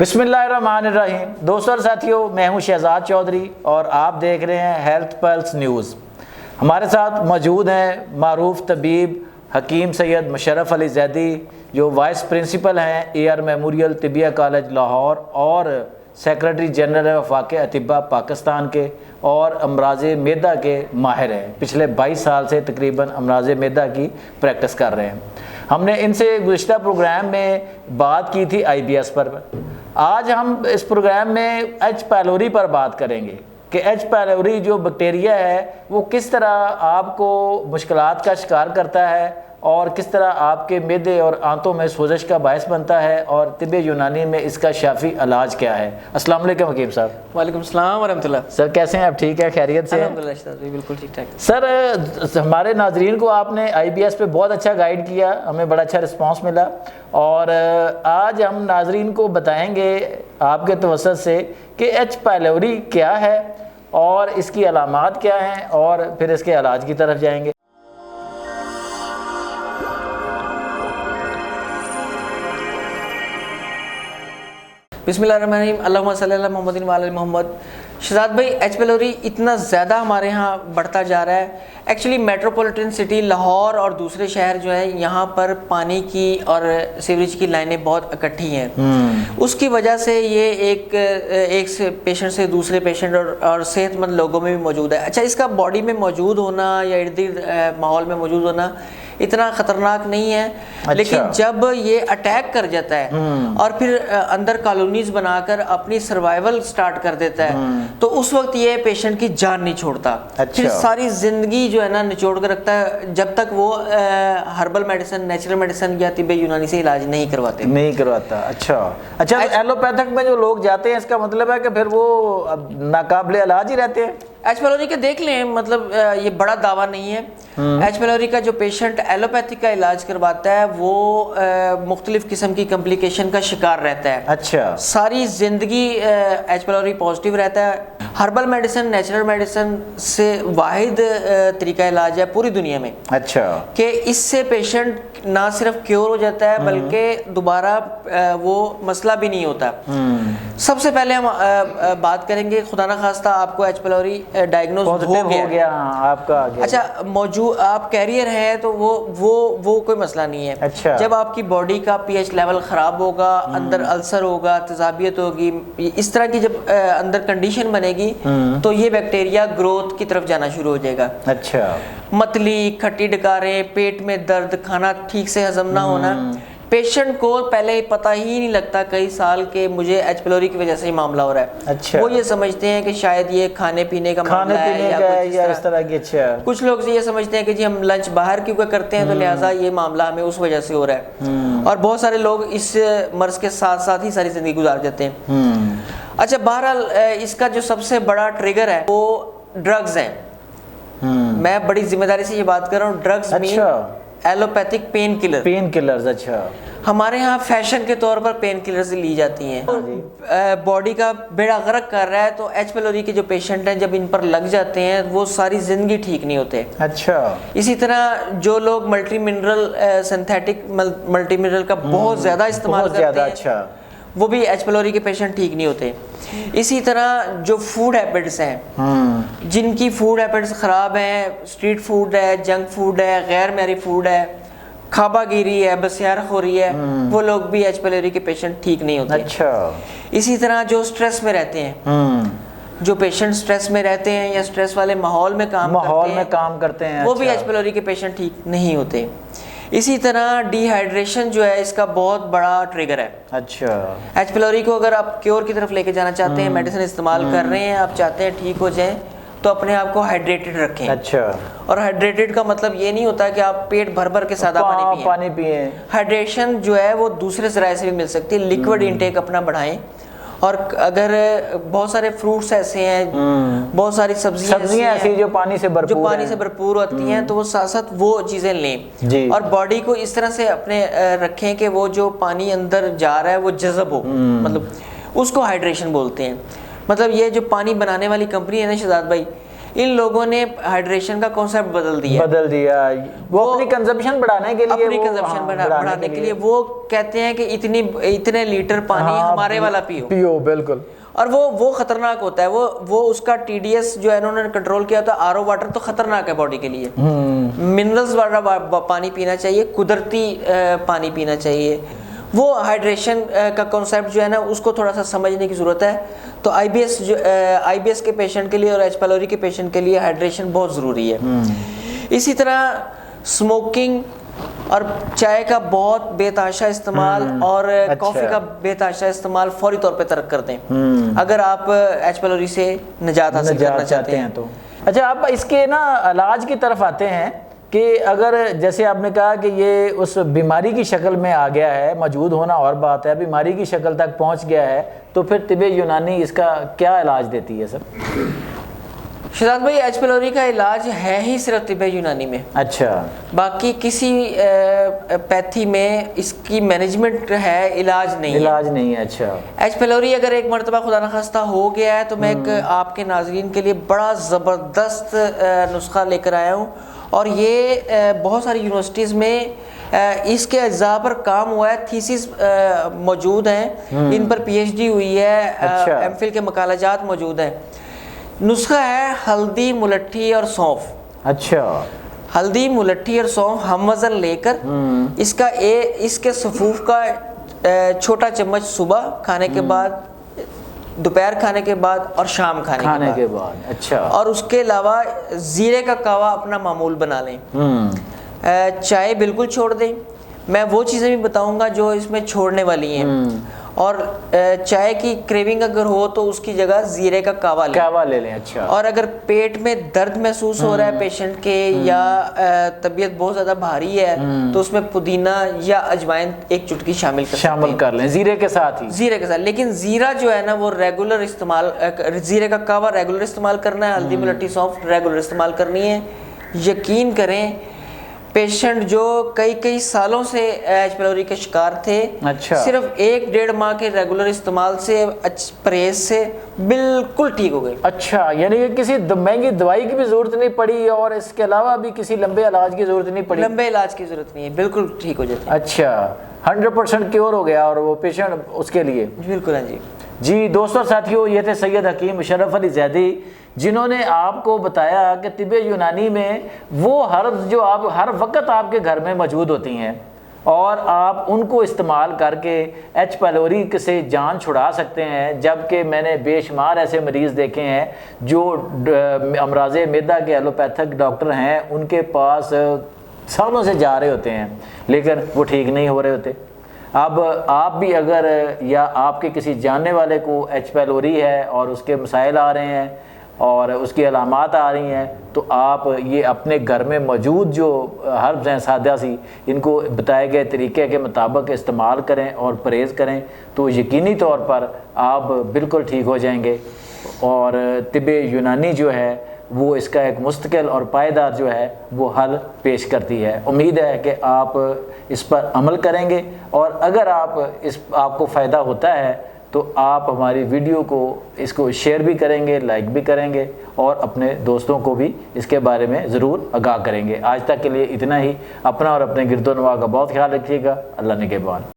بسم اللہ الرحمن الرحیم۔ دوستوں اور ساتھیوں، میں ہوں شہزاد چودھری اور آپ دیکھ رہے ہیں ہیلتھ پلس نیوز۔ ہمارے ساتھ موجود ہیں معروف طبیب حکیم سید مشرف علی زیدی، جو وائس پرنسپل ہیں اے are memorial Tibbiya college Lahore اور سیکرٹری جنرل وفاق اطباء پاکستان کے، اور امراض معدہ کے ماہر ہیں۔ پچھلے 22 سال سے تقریباً امراض معدہ کی پریکٹس کر رہے ہیں۔ ہم نے ان سے گزشتہ پروگرام میں بات کی تھی آئی بی ایس پر۔ آج ہم اس پروگرام میں ایچ پیلوری پر بات کریں گے کہ ایچ پیلوری جو بیکٹیریا ہے وہ کس طرح آپ کو مشکلات کا شکار کرتا ہے اور کس طرح آپ کے معدے اور آنتوں میں سوزش کا باعث بنتا ہے، اور طب یونانی میں اس کا شافی علاج کیا ہے۔ السلام علیکم حکیم صاحب۔ وعلیکم السلام ورحمۃ اللہ۔ سر کیسے ہیں آپ؟ ٹھیک ہے، خیریت سے ہیں؟ الحمدللہ شہزاد، بالکل ٹھیک ٹھاک۔ سر ہمارے ناظرین کو آپ نے آئی بی ایس پہ بہت اچھا گائیڈ کیا، ہمیں بڑا اچھا رسپانس ملا، اور آج ہم ناظرین کو بتائیں گے آپ کے توسط سے کہ ایچ پیلوری کیا ہے اور اس کی علامات کیا ہیں، اور پھر اس کے علاج کی طرف جائیں گے۔ بسم اللہ الرحمن الرحیم، اللہم صلی اللہ محمد و علی محمد۔ شہزاد بھائی، ایچ پیلوری اتنا زیادہ ہمارے ہاں بڑھتا جا رہا ہے۔ ایکچولی میٹروپولیٹن سٹی لاہور اور دوسرے شہر جو ہیں، یہاں پر پانی کی اور سیوریج کی لائنیں بہت اکٹھی ہیں۔ اس کی وجہ سے یہ ایک سے پیشنٹ سے دوسرے پیشنٹ اور صحت مند لوگوں میں بھی موجود ہے۔ اچھا، اس کا باڈی میں موجود ہونا یا ارد گرد ماحول میں موجود ہونا اتنا خطرناک نہیں ہے، لیکن جب یہ اٹیک کر جاتا ہے اور پھر اندر کالونیز بنا کر اپنی سروائیول سٹارٹ کر دیتا ہے، تو اس وقت یہ پیشنٹ کی جان نہیں چھوڑتا، پھر ساری زندگی جو ہے نا نچوڑ کر رکھتا ہے، جب تک وہ ہربل میڈیسن، نیچرل میڈیسن یا طب یونانی سے علاج نہیں کرواتا۔ اچھا، ایلوپیتھک میں جو لوگ جاتے ہیں، اس کا مطلب ہے کہ پھر وہ ناقابل علاج ہی رہتے ہیں؟ ایچ پیلوری کا دیکھ لیں، مطلب یہ بڑا دعویٰ نہیں ہے۔ ایچ پیلوری کا جو پیشنٹ ایلوپیتھی کا علاج کرواتا ہے وہ مختلف قسم کی کمپلیکیشن کا شکار رہتا ہے۔ اچھا، ساری زندگی ایچ پیلوری پازیٹیو رہتا ہے۔ ہربل میڈیسن، نیچرل میڈیسن سے واحد طریقہ علاج ہے پوری دنیا میں، اچھا، کہ اس سے پیشنٹ نہ صرف کیور ہو جاتا ہے بلکہ دوبارہ وہ مسئلہ بھی نہیں ہوتا۔ سب سے پہلے ہم بات کریں گے، خدا نہ خواستہ آپ کو ایچ پیلوری ڈائگنوز ہو گیا آپ کا آگیا۔ اچھا، موجود آپ کیریئر ہیں تو وہ کوئی مسئلہ نہیں ہے۔ اچھا، جب آپ کی باڈی کا پی ایچ لیول خراب ہوگا، اندر السر ہوگا، تیزابیت ہوگی، اس طرح کی جب اندر کنڈیشن بنے گی تو یہ بیکٹیریا گروتھ کی طرف جانا شروع ہو جائے گا۔ اچھا، متلی، کھٹی ڈکاریں، پیٹ میں درد، کھانا ٹھیک سے ہضم نہ ہونا، پیشنٹ کو پہلے پتہ ہی نہیں لگتا کئی سال کے مجھے ایچ پیلوری کی وجہ سے ہی معاملہ ہو رہا ہے۔ اچھا، وہ یہ سمجھتے ہیں کہ شاید یہ کھانے پینے کا معاملہ ہے یا اس طرح کی۔ اچھا، کچھ لوگ یہ سمجھتے ہیں کہ جی ہم لنچ باہر کیوں کرتے ہیں تو لہٰذا یہ معاملہ ہمیں اس وجہ سے ہو رہا ہے، اور بہت سارے لوگ اس مرض کے ساتھ ساتھ ہی ساری زندگی گزار جاتے ہیں۔ اچھا، بہرحال اس کا جو سب سے بڑا ٹریگر ہے وہ ڈرگز ہیں۔ میں بڑی ذمہ داری سے یہ بات کر رہا ہوں، ڈرگز مین ایلوپیتھک پین کلرز۔ اچھا، ہمارے ہاں فیشن کے طور پر پین کلرز لی جاتی ہیں، باڈی کا بیڑا غرق کر رہا ہے، تو ایچ پیلوری کے جو پیشنٹ ہیں جب ان پر لگ جاتے ہیں وہ ساری زندگی ٹھیک نہیں ہوتے۔ اچھا، اسی طرح جو لوگ multi mineral synthetic multi mineral کا بہت زیادہ استعمال کرتے ہیں، وہ بھی ایچ پیلوری کے پیشنٹ ٹھیک نہیں ہوتے۔ اسی طرح جو فوڈ ہیبٹس ہیں، جن کی فوڈ ہیبٹس خراب ہیں، اسٹریٹ فوڈ ہے، جنک فوڈ ہے، غیر معیاری فوڈ ہے، کھابا گیری ہے، بسیار خوری ہے، وہ لوگ بھی ایچ پیلوری کے پیشنٹ ٹھیک نہیں ہوتے۔ اچھا، اسی طرح جو سٹریس میں رہتے ہیں، جو پیشنٹ سٹریس میں رہتے ہیں یا سٹریس والے ماحول میں کام کرتے ہیں، وہ بھی ایچ پیلوری کے پیشنٹ ٹھیک نہیں ہوتے۔ اسی طرح ڈی ہائیڈریشن جو ہے اس کا بہت بڑا ٹریگر ہے۔ اچھا، ایچ پیلوری کو اگر آپ کیور کی طرف لے کے جانا چاہتے ہیں، میڈیسن استعمال کر رہے ہیں، آپ چاہتے ہیں ٹھیک ہو جائیں، تو اپنے آپ کو ہائیڈریٹڈ رکھیں۔ اچھا، اور ہائیڈریٹڈ کا مطلب یہ نہیں ہوتا کہ آپ پیٹ بھر بھر کے سادہ پانی پئیں۔ ہائیڈریشن جو ہے وہ دوسرے ذرائع سے بھی مل سکتی ہے، لیکوڈ انٹیک اپنا بڑھائیں، اور اگر بہت سارے فروٹس ایسے ہیں، بہت ساری سبزیاں ایسی جو پانی سے بھرپور ہوتی ہیں، تو وہ ساتھ ساتھ وہ چیزیں لیں، اور باڈی کو اس طرح سے اپنے رکھیں کہ وہ جو پانی اندر جا رہا ہے وہ جذب ہو، مطلب اس کو ہائیڈریشن بولتے ہیں۔ مطلب یہ جو پانی بنانے والی کمپنی ہے نا شہزاد بھائی، ان لوگوں نے ہائیڈریشن کا کانسیپٹ بدل دیا وہ اپنی کنزمپشن بڑھانے کے لیے، اپنی کنزمپشن بڑھانے کے لیے وہ کہتے ہیں کہ اتنے لیٹر پانی ہمارے والا پیو. بالکل. اور وہ خطرناک ہوتا ہے. وہ اس کا ٹی ڈی ایس جو ہے انہوں نے کنٹرول کیا ہوتا ہے. آر او واٹر تو خطرناک ہے باڈی کے لیے. منرلز والا پانی پینا چاہیے, قدرتی پانی پینا چاہیے. وہ ہائیڈریشن کا کانسیپٹ جو ہے نا اس کو تھوڑا سا سمجھنے کی ضرورت ہے. تو آئی بی ایس کے پیشنٹ کے لیے اور ایچ پیلوری کے پیشنٹ کے لیے ہائیڈریشن بہت ضروری ہے. اسی طرح اسموکنگ اور چائے کا بہت بے تحاشا استعمال اور کافی کا بے تحاشا استعمال فوری طور پہ ترک کر دیں اگر آپ ایچ پیلوری سے نجات حاصل کرنا چاہتے ہیں تو. اچھا, آپ اس کے نا علاج کی طرف آتے ہیں کہ اگر جیسے آپ نے کہا کہ یہ اس بیماری کی شکل میں آ گیا ہے, موجود ہونا اور بات ہے, بیماری کی شکل تک پہنچ گیا ہے, تو پھر طب یونانی اس کا کیا علاج دیتی ہے سر؟ شہزاد بھائی, ایچ پیلوری کا علاج ہے ہی صرف طب یونانی میں. اچھا, باقی کسی پیتھی میں اس کی مینجمنٹ ہے, علاج نہیں ہے. اچھا, ایچ پیلوری اگر ایک مرتبہ خدا نخواستہ ہو گیا ہے تو میں ایک آپ کے ناظرین کے لیے بڑا زبردست نسخہ لے کر آیا ہوں, اور یہ بہت ساری یونیورسٹیز میں اس کے اجزاء پر کام ہوا ہے, تھیسس موجود ہیں, ان پر پی ایچ ڈی ہوئی ہے, ایم فل کے مقالہ جات موجود ہیں. نسخہ ہے ہلدی, ملٹھی اور سونف. اچھا, ہلدی, ملٹھی اور سونف ہم وزن لے کر اس کے صفوف کا چھوٹا چمچ صبح کھانے کے بعد, دوپہر کھانے کے بعد اور شام کھانے کے بعد. اچھا, اور اس کے علاوہ زیرے کا کہوا اپنا معمول بنا لیں. چائے بالکل چھوڑ دیں. میں وہ چیزیں بھی بتاؤں گا جو اس میں چھوڑنے والی ہیں, اور چائے کی کریونگ اگر ہو تو اس کی جگہ زیرے کا کہوا لے لیں. اچھا, اور اگر پیٹ میں درد محسوس ہو رہا ہے پیشنٹ کے, یا طبیعت بہت زیادہ بھاری ہے, تو اس میں پودینہ یا اجوائن ایک چٹکی شامل کر لیں زیرے کے ساتھ. لیکن زیرہ جو ہے نا وہ ریگولر استعمال, زیرے کا کہوا ریگولر استعمال کرنا ہے, ہلدی, ملٹھی, سونف ریگولر استعمال کرنی ہے. یقین کریں پیشنٹ جو کئی سالوں سے ایچ پیلوری کے شکار تھے, صرف 1-1.5 ماہ کے ریگولر استعمال سے, پرہیز سے بالکل ٹھیک ہو گئے. اچھا, یعنی کہ کسی مہنگی دوائی کی بھی ضرورت نہیں پڑی, اور اس کے علاوہ بھی کسی لمبے علاج کی ضرورت نہیں پڑی. لمبے علاج کی ضرورت نہیں ہے, بالکل ٹھیک ہو جاتے ہیں. اچھا, 100% کیور ہو گیا اور وہ پیشنٹ اس کے لیے. بالکل ہیں جی دوستوں ساتھیوں, یہ تھے سید حکیم مشرف علی زیدی, جنہوں نے آپ کو بتایا کہ طب یونانی میں وہ ہربز جو آپ ہر وقت آپ کے گھر میں موجود ہوتی ہیں, اور آپ ان کو استعمال کر کے ایچ پیلوری سے جان چھڑا سکتے ہیں. جبکہ میں نے بے شمار ایسے مریض دیکھے ہیں جو امراض معدہ کے ایلوپیتھک ڈاکٹر ہیں, ان کے پاس سالوں سے جا رہے ہوتے ہیں لیکن وہ ٹھیک نہیں ہو رہے ہوتے. اب آپ بھی اگر, یا آپ کے کسی جاننے والے کو ایچ پیلوری ہے اور اس کے مسائل آ رہے ہیں اور اس کی علامات آ رہی ہیں, تو آپ یہ اپنے گھر میں موجود جو ہربز ہیں سادہ سی, ان کو بتائے گئے طریقے کے مطابق استعمال کریں اور پرہیز کریں, تو یقینی طور پر آپ بالکل ٹھیک ہو جائیں گے. اور طب یونانی جو ہے وہ اس کا ایک مستقل اور پائیدار جو ہے وہ حل پیش کرتی ہے. امید ہے کہ آپ اس پر عمل کریں گے, اور اگر آپ کو فائدہ ہوتا ہے تو آپ ہماری ویڈیو کو اس کو شیئر بھی کریں گے, لائک بھی کریں گے, اور اپنے دوستوں کو بھی اس کے بارے میں ضرور آگاہ کریں گے. آج تک کے لیے اتنا ہی. اپنا اور اپنے گرد و نواح کا بہت خیال رکھیے گا. اللہ نگہبان.